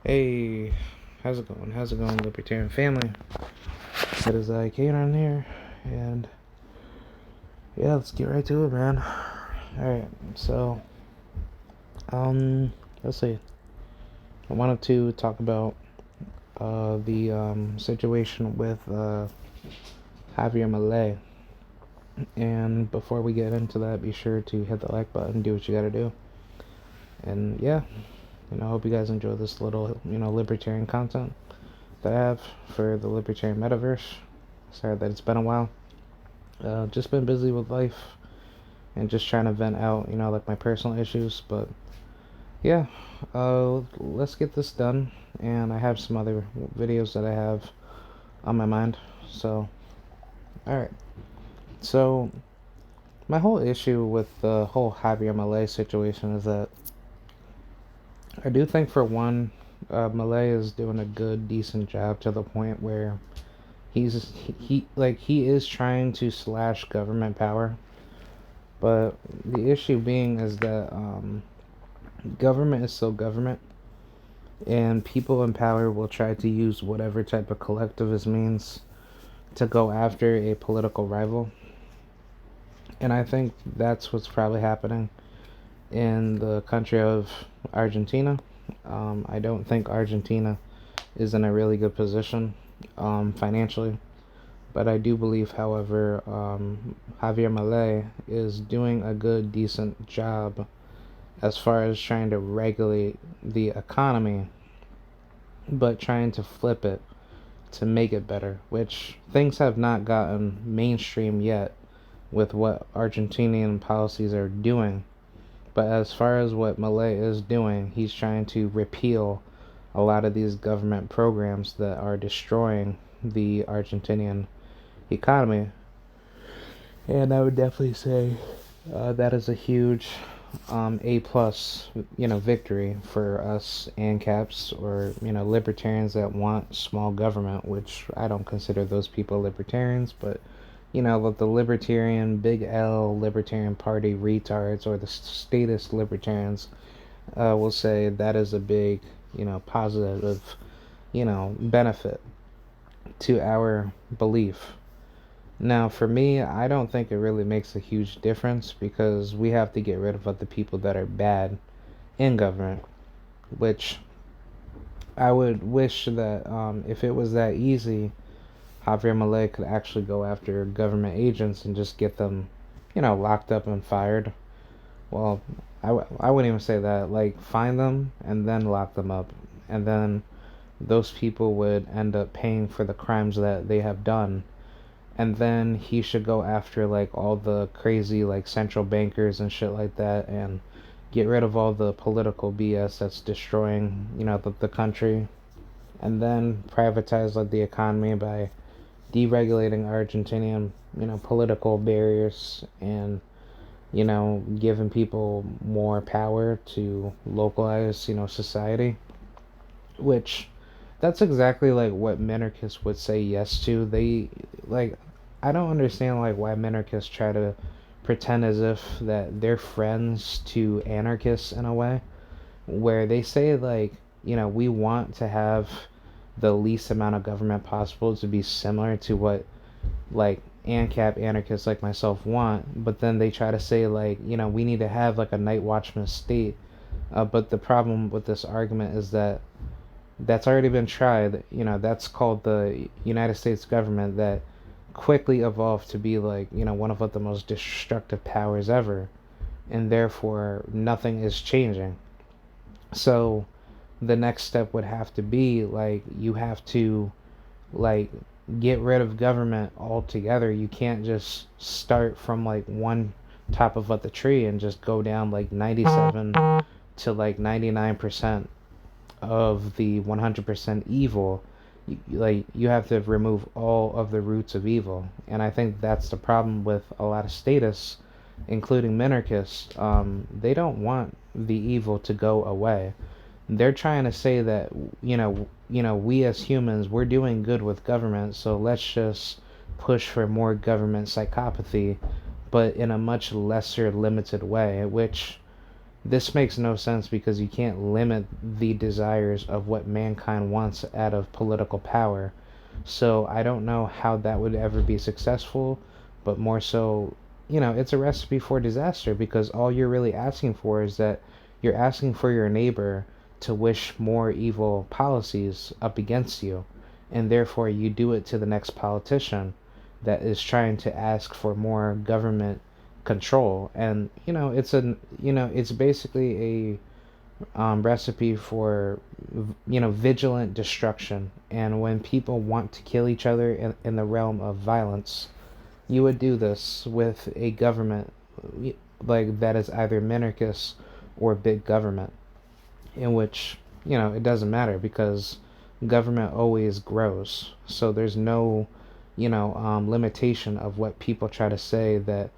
Hey, how's it going? How's it going, Libertarian family? It is Kane on here, and yeah, let's get right to it, man. Alright, so, let's see. I wanted to talk about the situation with Javier Milei. And before we get into that, be sure to hit the like button, do what you gotta do. And yeah, I hope you guys enjoy this little, libertarian content that I have for the Libertarian Metaverse. Sorry that it's been a while. Just been busy with life and just trying to vent out, like my personal issues. But yeah, let's get this done. And I have some other videos that I have on my mind. So, alright. So, my whole issue with the whole Javier Milei situation is that I do think, for one, Milei is doing a good, decent job to the point where he is trying to slash government power. But the issue being is that government is still government, and people in power will try to use whatever type of collectivist means to go after a political rival. And I think that's what's probably happening in the country of Argentina. I don't think Argentina is in a really good position financially. But I do believe, however, Javier Milei is doing a good, decent job as far as trying to regulate the economy, but trying to flip it to make it better, which things have not gotten mainstream yet with what Argentinian policies are doing. But as far as what Milei is doing, he's trying to repeal a lot of these government programs that are destroying the Argentinian economy. And I would definitely say that is a huge A plus, victory for us ANCAPs, or libertarians that want small government, which I don't consider those people libertarians, but the libertarian Big L Libertarian Party retards, or the statist libertarians, will say that is a big, positive, benefit to our belief. Now, for me, I don't think it really makes a huge difference, because we have to get rid of the people that are bad in government, which I would wish that if it was that easy, Javier Milei could actually go after government agents and just get them, locked up and fired. Well, I wouldn't even say that. Like, find them and then lock them up. And then those people would end up paying for the crimes that they have done. And then he should go after, like, all the crazy, like, central bankers and shit like that, and get rid of all the political BS that's destroying, the country. And then privatize, like, the economy by deregulating Argentinian, political barriers, and giving people more power to localize, society, which that's exactly like what minarchists would say yes to. They, like, I don't understand, like, why minarchists try to pretend as if that they're friends to anarchists in a way, where they say, like, we want to have the least amount of government possible to be similar to what, like, ANCAP anarchists like myself want, but then they try to say, like, we need to have, like, a night watchman state. But the problem with this argument is that that's already been tried. That's called the United States government, that quickly evolved to be, like, one of, like, the most destructive powers ever, and therefore nothing is changing. So the next step would have to be, like, you have to, like, get rid of government altogether. You can't just start from, like, one top of the tree and just go down, like, 97 to, like, 99% of the 100% evil. You have to remove all of the roots of evil. And I think that's the problem with a lot of statists, including minarchists. They don't want the evil to go away. They're trying to say that, we as humans, we're doing good with government, so let's just push for more government psychopathy, but in a much lesser limited way, which This makes no sense because you can't limit the desires of what mankind wants out of political power. So I don't know how that would ever be successful, but more so, it's a recipe for disaster because all you're really asking for is that you're asking for your neighbor to wish more evil policies up against you, and therefore you do it to the next politician that is trying to ask for more government control. And it's basically a recipe for vigilant destruction. And when people want to kill each other in the realm of violence, you would do this with a government like that is either minarchist or big government, in which it doesn't matter because government always grows. So there's no limitation of what people try to say that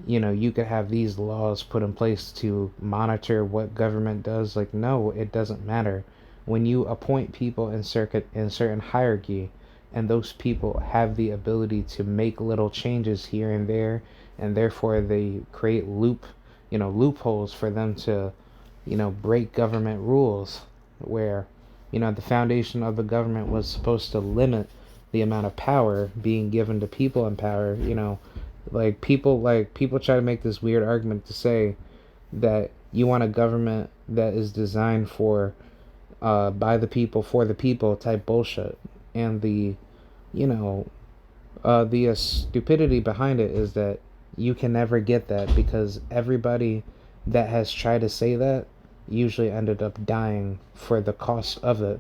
you could have these laws put in place to monitor what government does. Like, no, it doesn't matter. When you appoint people in certain hierarchy, and those people have the ability to make little changes here and there, and therefore they create loopholes for them to break government rules, where the foundation of the government was supposed to limit the amount of power being given to people in power. Like people try to make this weird argument to say that you want a government that is designed for by the people for the people type bullshit. And you know the stupidity behind it is that you can never get that because everybody that has tried to say that usually ended up dying for the cost of it.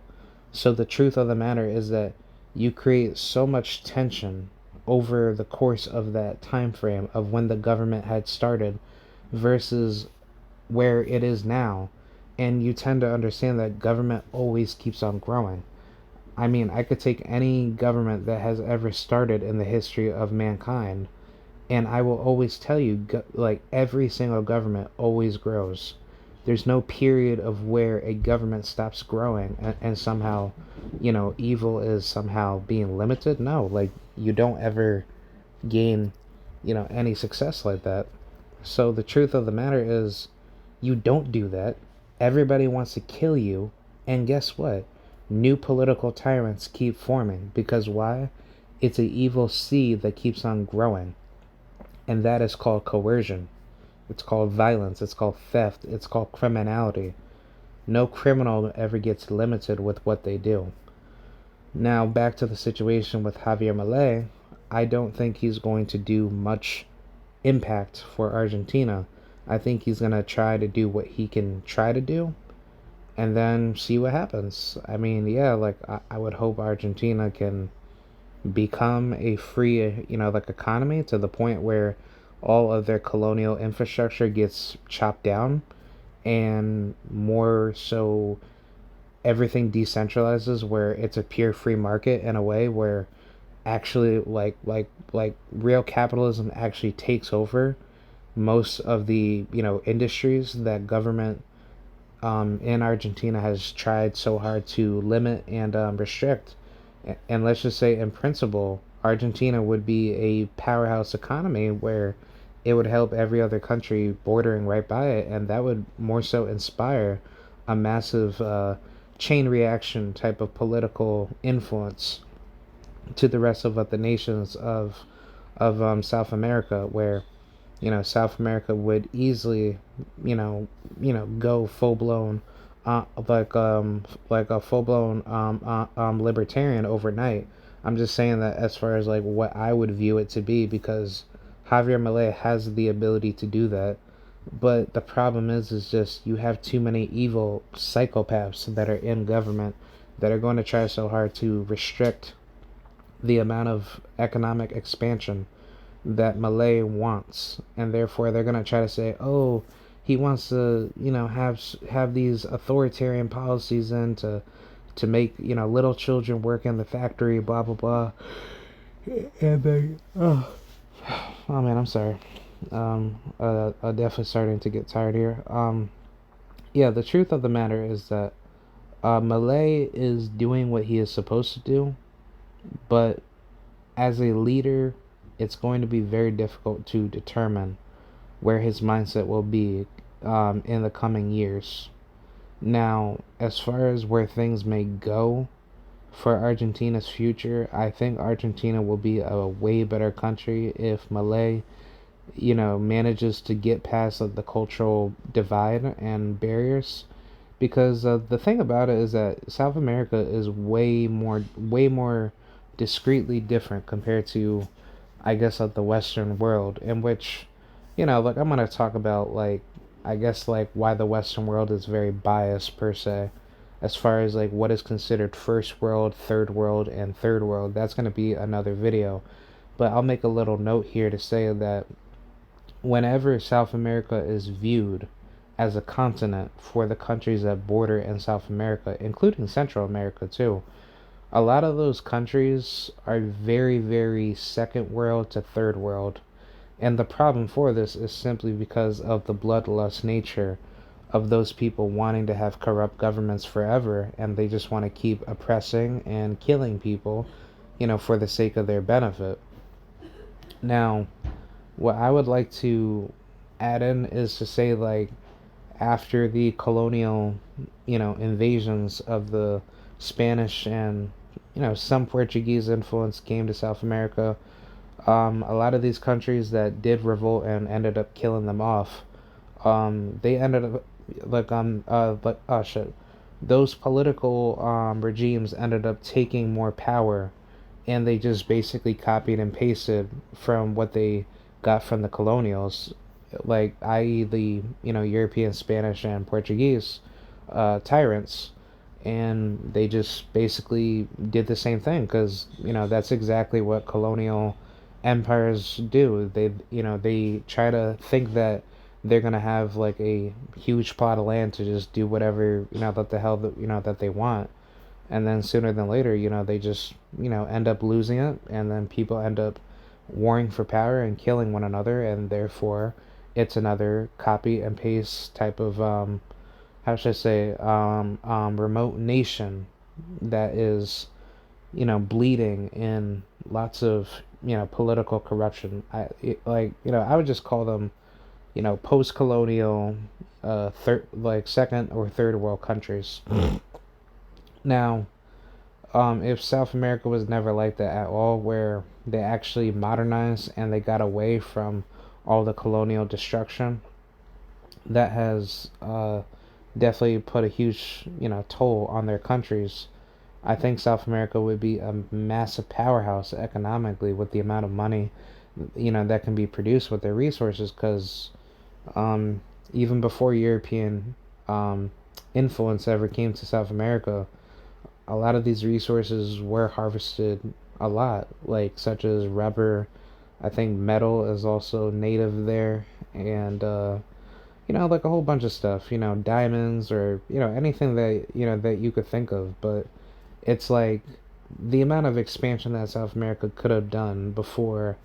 So the truth of the matter is that you create so much tension over the course of that time frame of when the government had started versus where it is now, and you tend to understand that government always keeps on growing. I mean, I could take any government that has ever started in the history of mankind, and I will always tell you, like, every single government always grows. There's no period of where a government stops growing and somehow, evil is somehow being limited. No, like, you don't ever gain, any success like that. So the truth of the matter is, you don't do that. Everybody wants to kill you, and guess what? New political tyrants keep forming because why? It's an evil seed that keeps on growing, and that is called coercion. It's called violence. It's called theft. It's called criminality. No criminal ever gets limited with what they do. Now, back to the situation with Javier Milei, I don't think he's going to do much impact for Argentina. I think he's going to try to do what he can try to do and then see what happens. I mean, yeah, like, I would hope Argentina can become a free, like, economy to the point where all of their colonial infrastructure gets chopped down and more so everything decentralizes where it's a pure free market in a way where actually like real capitalism actually takes over most of the industries that government in Argentina has tried so hard to limit and restrict. And let's just say, in principle, Argentina would be a powerhouse economy where it would help every other country bordering right by it, and that would more so inspire a massive chain reaction type of political influence to the rest of the nations of South America, where South America would easily go full blown like a full blown libertarian overnight. I'm just saying that as far as like what I would view it to be, because Javier Milei has the ability to do that. But the problem is just you have too many evil psychopaths that are in government that are going to try so hard to restrict the amount of economic expansion that Milei wants, and therefore they're gonna try to say, "Oh, he wants to, have these authoritarian policies in to make little children work in the factory, blah blah blah." And they, oh man, I'm sorry. I'm definitely starting to get tired here. Yeah, the truth of the matter is that Milei is doing what he is supposed to do, but as a leader, it's going to be very difficult to determine where his mindset will be in the coming years. Now, as far as where things may go for Argentina's future, I think Argentina will be a way better country if milei, manages to get past the cultural divide and barriers. Because the thing about it is that South America is way more discreetly different compared to, I guess, the Western world, in which, like I'm gonna talk about I guess why the Western world is very biased per se, as far as what is considered first world, third world, and third world. That's gonna be another video, but I'll make a little note here to say that whenever South America is viewed as a continent for the countries that border in South America, including Central America too, a lot of those countries are very, very second world to third world. And the problem for this is simply because of the bloodlust nature of those people wanting to have corrupt governments forever, and they just want to keep oppressing and killing people, for the sake of their benefit. Now, what I would like to add in is to say, after the colonial, invasions of the Spanish and, some Portuguese influence came to South America, a lot of these countries that did revolt and ended up killing them off, they ended up oh shit, those political regimes ended up taking more power, and they just basically copied and pasted from what they got from the colonials, i.e. the European, Spanish, and Portuguese tyrants, and they just basically did the same thing because that's exactly what colonial empires do. They try to think that they're gonna have a huge plot of land to just do whatever that the hell that they want, and then sooner than later they just end up losing it, and then people end up warring for power and killing one another, and therefore it's another copy and paste type of how should I say remote nation that is bleeding in lots of political corruption. I would just call them post-colonial third second or third world countries. Now, if South America was never like that at all, where they actually modernized and they got away from all the colonial destruction, that has definitely put a huge toll on their countries. I think South America would be a massive powerhouse economically with the amount of money that can be produced with their resources, because even before European influence ever came to South America, a lot of these resources were harvested a lot, such as rubber. I think metal is also native there, and a whole bunch of stuff, diamonds, or anything that that you could think of. But it's the amount of expansion that South America could have done before,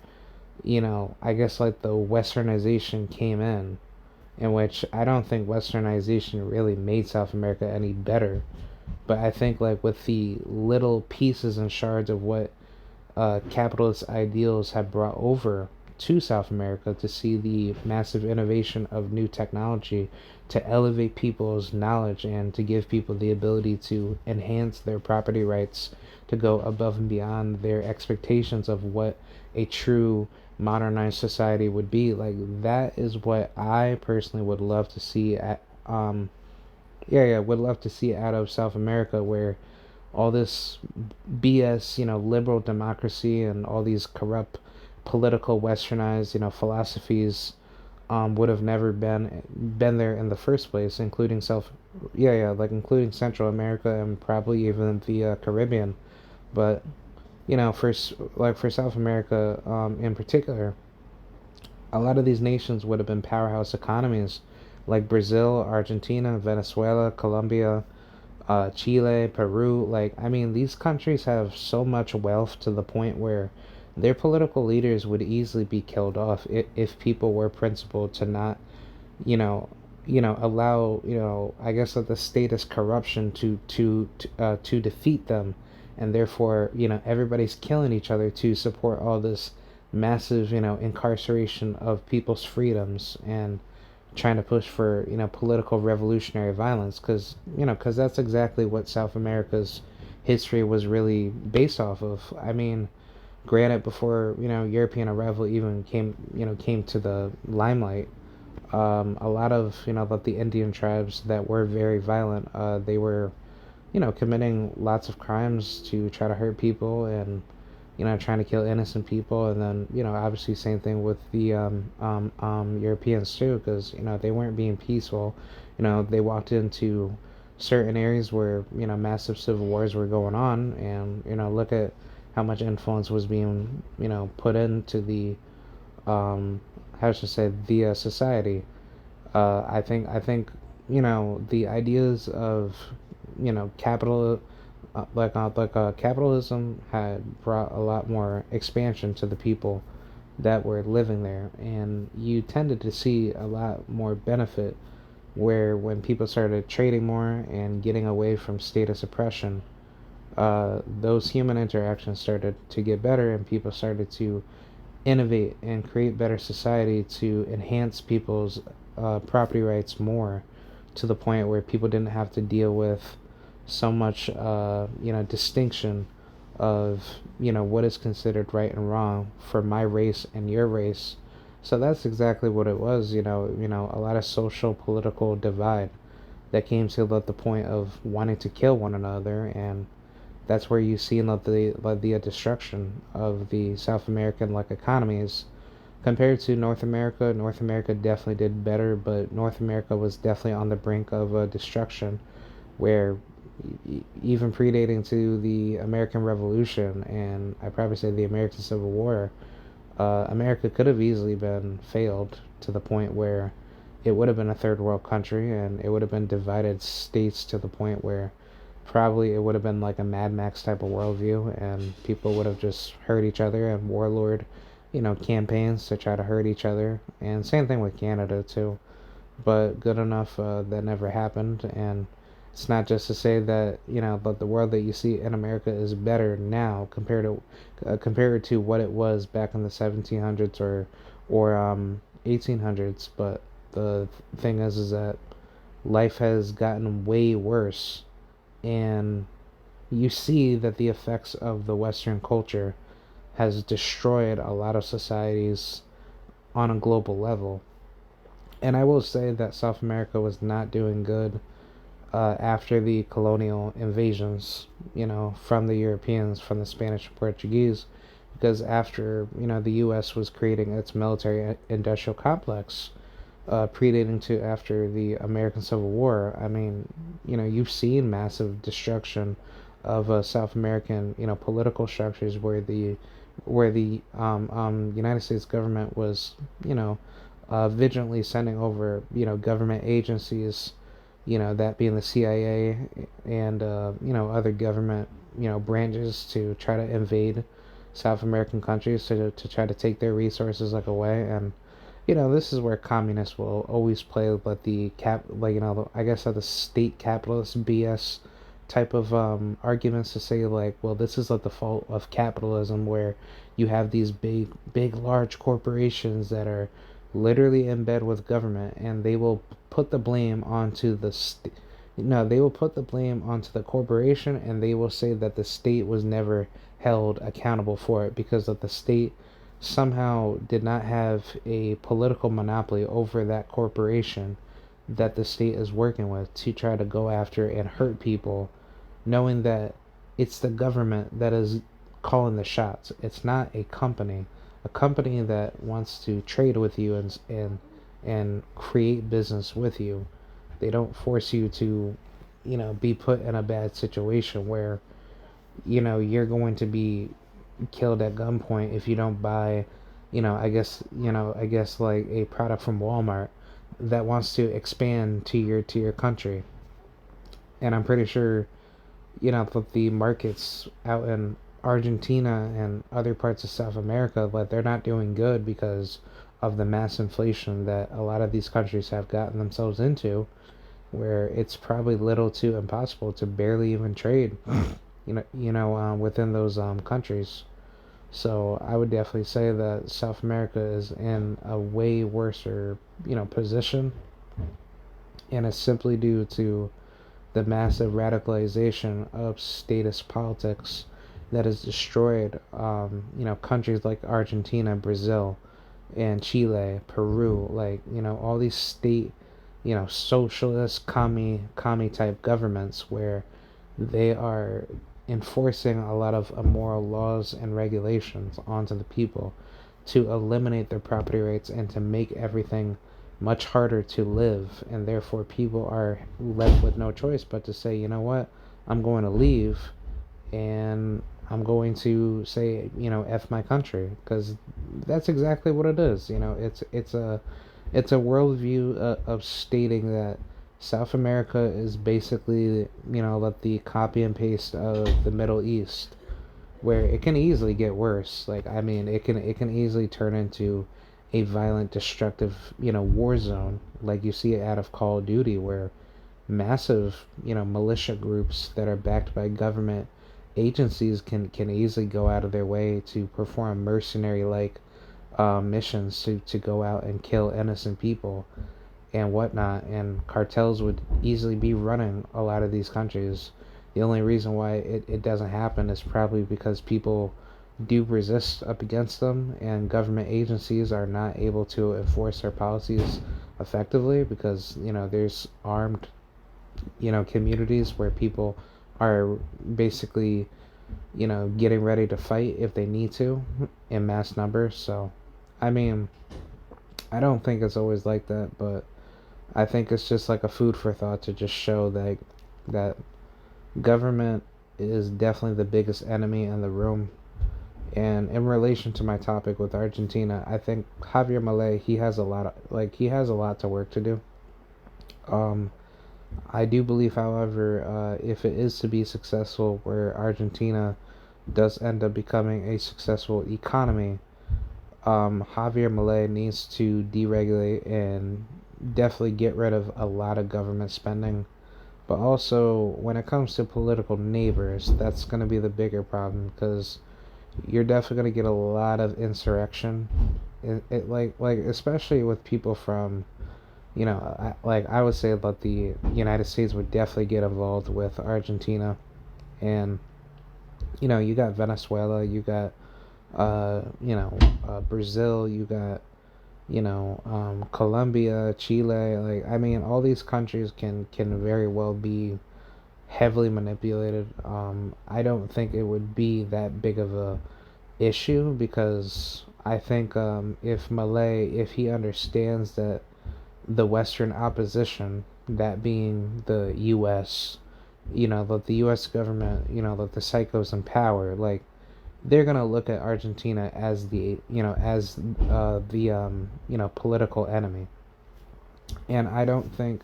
I guess the westernization came in which I don't think westernization really made South America any better. But I think with the little pieces and shards of what capitalist ideals have brought over to South America, to see the massive innovation of new technology to elevate people's knowledge and to give people the ability to enhance their property rights, to go above and beyond their expectations of what a true modernized society would be. That is what I personally would love to see at would love to see out of South America, where all this BS, liberal democracy and all these corrupt political westernized, philosophies would have never been there in the first place, including including Central America and probably even the Caribbean. But for South America in particular, a lot of these nations would have been powerhouse economies, like Brazil, Argentina, Venezuela, Colombia, Chile, Peru. These countries have so much wealth to the point where their political leaders would easily be killed off if people were principled to not, allow, I guess the status corruption to defeat them, and therefore, everybody's killing each other to support all this massive, incarceration of people's freedoms, and trying to push for, political revolutionary violence, because that's exactly what South America's history was really based off of. I mean, granted, before, European arrival even came to the limelight, a lot of, the Indian tribes that were very violent, they were, committing lots of crimes to try to hurt people, and trying to kill innocent people. And then, obviously, same thing with the Europeans too, because, they weren't being peaceful. They walked into certain areas where, massive civil wars were going on, and, look at how much influence was being, put into the, how should I say, the society. I think, the ideas of, capital, capitalism had brought a lot more expansion to the people that were living there, and you tended to see a lot more benefit where when people started trading more and getting away from status oppression, those human interactions started to get better, and people started to innovate and create better society to enhance people's property rights more, to the point where people didn't have to deal with so much distinction of what is considered right and wrong for my race and your race. So that's exactly what it was. A lot of social political divide that came to the point of wanting to kill one another, and that's where you see the destruction of the South American economies compared to North America. North America definitely did better, but North America was definitely on the brink of destruction, where even predating to the American Revolution, and I probably say the American Civil War, America could have easily been failed to the point where it would have been a third world country, and it would have been divided states to the point where probably it would have been like a Mad Max type of worldview, and people would have just hurt each other and warlord, campaigns to try to hurt each other. And same thing with Canada too. But good enough, that never happened. And it's not just to say that, but the world that you see in America is better now compared to what it was back in the 1700s or 1800s. But the thing is that life has gotten way worse, and you see that the effects of the Western culture has destroyed a lot of societies on a global level. And I will say that South America was not doing good after the colonial invasions, from the Europeans, from the Spanish and Portuguese, because after, the U.S. was creating its military industrial complex, predating to after the American Civil War. I mean, you've seen massive destruction of South American, political structures where the United States government was, vigilantly sending over, government agencies, that being the CIA and, other government, branches to try to invade South American countries to try to take their resources away. And this is where communists will always play like I guess the state capitalist BS type of arguments, to say well, this is the fault of capitalism, where you have these big large corporations that are literally in bed with government, and they will put the blame onto the no, they will put the blame onto the corporation, and they will say that the state was never held accountable for it, because that the state somehow did not have a political monopoly over that corporation that the state is working with to try to go after and hurt people, knowing that it's the government that is calling the shots. It's not a company that wants to trade with you and create business with you. They don't force you to, be put in a bad situation where, you're going to be killed at gunpoint if you don't buy, I guess like a product from Walmart that wants to expand to your country. And I'm pretty sure, that the markets out in Argentina and other parts of South America, but they're not doing good because of the mass inflation that a lot of these countries have gotten themselves into, where it's probably little to impossible to barely even trade, within those countries. So I would definitely say that South America is in a way worse, position, and it's simply due to the massive radicalization of statist politics that has destroyed, countries like Argentina, Brazil, and Chile, Peru, like, all these state, socialist, commie type governments where they are enforcing a lot of immoral laws and regulations onto the people to eliminate their property rights and to make everything much harder to live, and therefore people are left with no choice but to say, you know what, I'm going to leave, and I'm going to say, f my country, because that's exactly what it is. It's a worldview of stating that South America is basically, like the copy and paste of the Middle East, where it can easily get worse. Like, I mean, it can easily turn into a violent, destructive, war zone, like you see it out of Call of Duty, where massive, militia groups that are backed by government agencies can easily go out of their way to perform mercenary like missions to go out and kill innocent people and whatnot, and cartels would easily be running a lot of these countries. The only reason why it doesn't happen is probably because people do resist up against them, and government agencies are not able to enforce their policies effectively because, there's armed, communities where people are basically, getting ready to fight if they need to in mass numbers. So, I mean, I don't think it's always like that, but I think it's just like a food for thought to just show that government is definitely the biggest enemy in the room. And in relation to my topic with Argentina, I think Javier Milei, he has a lot to work to do. Um, I do believe, however, if it is to be successful, where Argentina does end up becoming a successful economy, Javier Milei needs to deregulate and definitely get rid of a lot of government spending. But also, when it comes to political neighbors, that's going to be the bigger problem because you're definitely going to get a lot of insurrection. Like especially with people from, I would say that the United States would definitely get involved with Argentina, and you got Venezuela, you got Brazil, you got Colombia, Chile. Like, I mean, all these countries can very well be heavily manipulated. I don't think it would be that big of a issue because I think if he understands that the Western opposition, that being the U.S., that the U.S. government, that the psychos in power, like, they're gonna look at Argentina as the political enemy, and I don't think,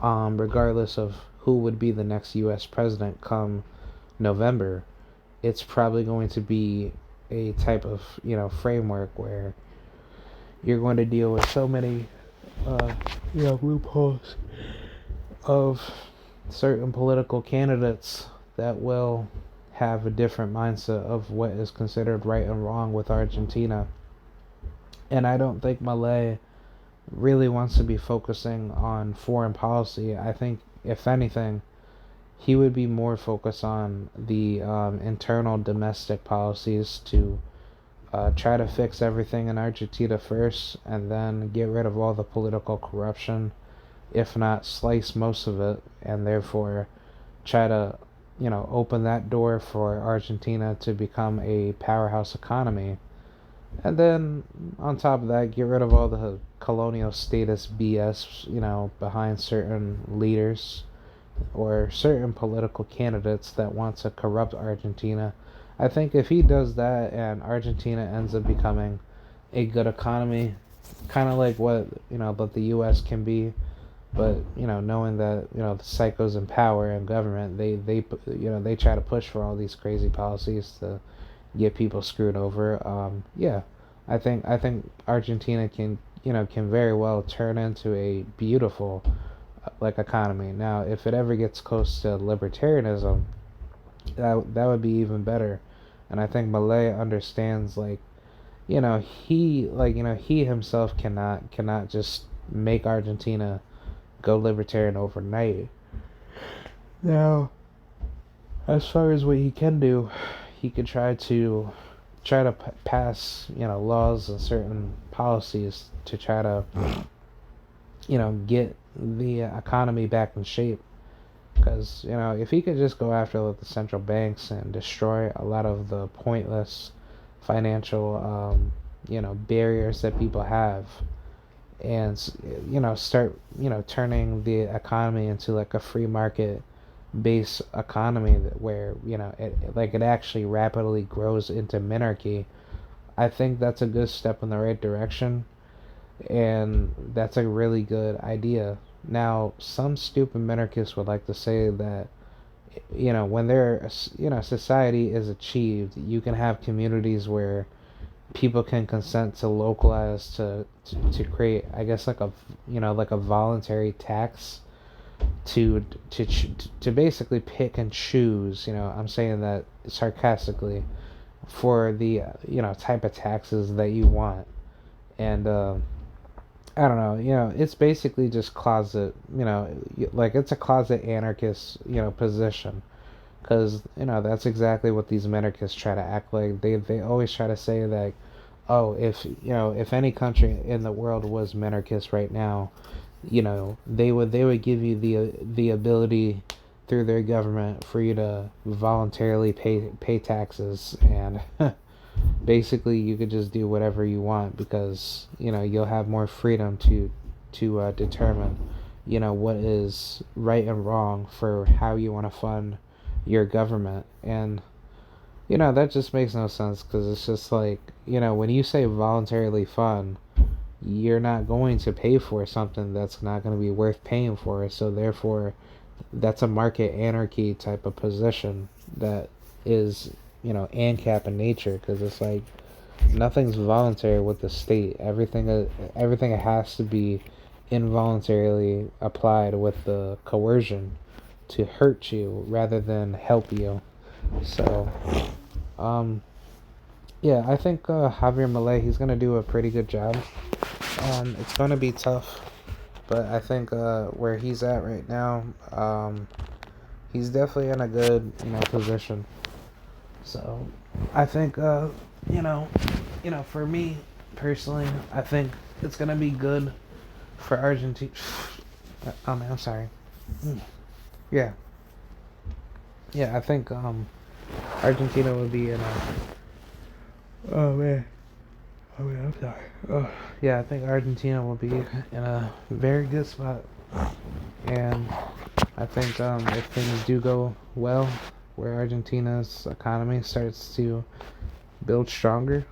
regardless of who would be the next U.S. president come November, it's probably going to be a type of framework where you're going to deal with so many loopholes of certain political candidates that will have a different mindset of what is considered right and wrong with Argentina. And I don't think Milei really wants to be focusing on foreign policy. I think, if anything, he would be more focused on the internal domestic policies to try to fix everything in Argentina first and then get rid of all the political corruption, if not slice most of it, and therefore try to, open that door for Argentina to become a powerhouse economy. And then on top of that, get rid of all the colonial status BS, behind certain leaders or certain political candidates that want to corrupt Argentina. I think if he does that and Argentina ends up becoming a good economy, kind of like what, but the U.S. can be, but knowing that the psychos in power and government, they try to push for all these crazy policies to get people screwed over. Yeah, I think Argentina can very well turn into a beautiful like economy. Now, if it ever gets close to libertarianism, that would be even better. And I think Milei understands, like, he himself cannot just make Argentina go libertarian overnight. Now, as far as what he can do, he could try to pass, laws and certain policies to try to, get the economy back in shape. Because, if he could just go after the central banks and destroy a lot of the pointless financial, barriers that people have, and, start, turning the economy into like a free market based economy where, it actually rapidly grows into minarchy, I think that's a good step in the right direction, and that's a really good idea. Now, some stupid minarchists would like to say that, when society is achieved, you can have communities where people can consent to localize to create, I guess, like a voluntary tax to to basically pick and choose. I'm saying that sarcastically, for the type of taxes that you want. And I don't know, it's basically just closet, like it's a closet anarchist, position. Because, that's exactly what these minarchists try to act like. They always try to say that, oh, if any country in the world was minarchist right now, they would give you the ability through their government for you to voluntarily pay taxes, and basically you could just do whatever you want, because you'll have more freedom to determine what is right and wrong for how you want to fund your government. And that just makes no sense, because it's just like, when you say voluntarily fund, you're not going to pay for something that's not going to be worth paying for, so therefore that's a market anarchy type of position that is ANCAP in nature, because it's like nothing's voluntary with the state. Everything has to be involuntarily applied with the coercion to hurt you rather than help you. So, yeah, I think Javier Milei, he's gonna do a pretty good job. It's gonna be tough, but I think where he's at right now, he's definitely in a good position. So I think for me personally, I think it's gonna be good for Argentina. Oh man, I'm sorry. Yeah, yeah, I think Argentina would be in a. Oh man. Oh man, I'm sorry. Oh, yeah, I think Argentina will be in a very good spot, and I think if things do go well, where Argentina's economy starts to build stronger,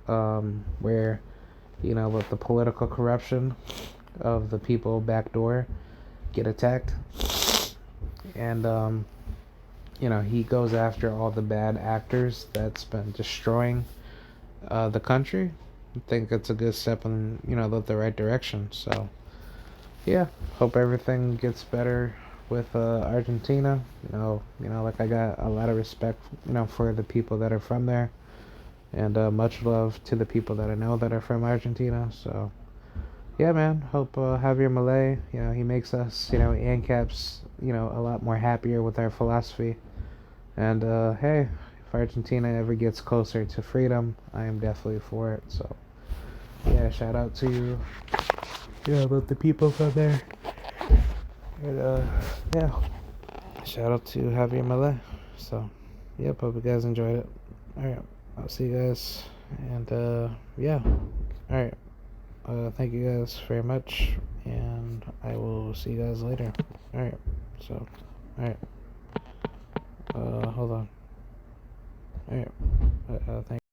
where with the political corruption of the people backdoor get attacked, and he goes after all the bad actors that's been destroying the country. I think it's a good step in the right direction. So yeah, hope everything gets better with Argentina. Like, I got a lot of respect for the people that are from there, and much love to the people that I know that are from Argentina. So yeah, man, hope Javier Milei, he makes us, ANCAPs, a lot more happier with our philosophy. And hey, if Argentina ever gets closer to freedom, I am definitely for it. So yeah, shout out to you, about the people from there. And yeah, shout out to Javier Milei. So yep, hope you guys enjoyed it. Alright, I'll see you guys, and yeah, alright, thank you guys very much, and I will see you guys later. Alright, so alright, hold on.